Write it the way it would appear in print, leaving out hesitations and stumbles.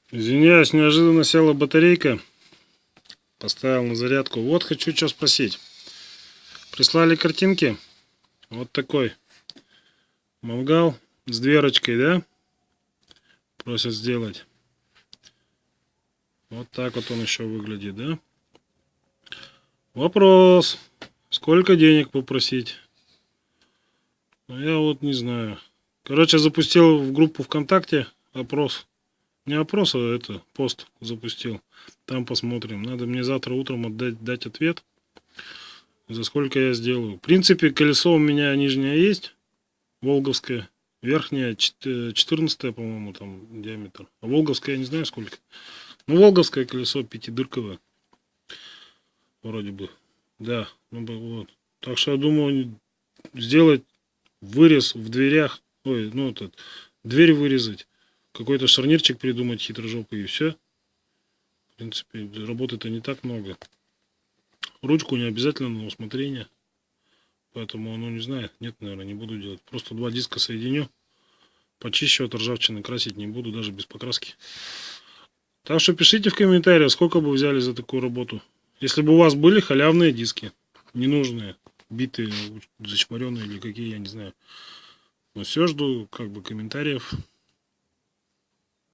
Извиняюсь, неожиданно села батарейка. Поставил на зарядку. Вот хочу что спросить. Прислали картинки. Вот такой мангал с дверочкой, да? Просят сделать. Вот так вот он еще выглядит, да? Вопрос. Сколько денег попросить? Ну, я вот не знаю. Короче, запустил в группу ВКонтакте опрос. Не опрос, а это, пост запустил. Там посмотрим. Надо мне завтра утром дать ответ. За сколько я сделаю. В принципе, колесо у меня нижнее есть. Волговское. Верхняя 14, по-моему, там диаметр. А волговское я не знаю сколько. Ну, волговское колесо пятидырковое. Вроде бы. Да. Ну, вот. Так что я думаю сделать вырез в дверях. Ой, ну этот. Дверь вырезать. Какой-то шарнирчик придумать хитрожопый и все. В принципе, работы-то не так много. Ручку не обязательно на усмотрение. Поэтому, ну не знаю, нет, наверное, не буду делать. Просто два диска соединю. Почищу от ржавчины, красить не буду, даже без покраски. Так что пишите в комментариях, сколько бы взяли за такую работу. Если бы у вас были халявные диски, ненужные, битые, зачмаренные или какие, я не знаю. Но все, жду как бы комментариев.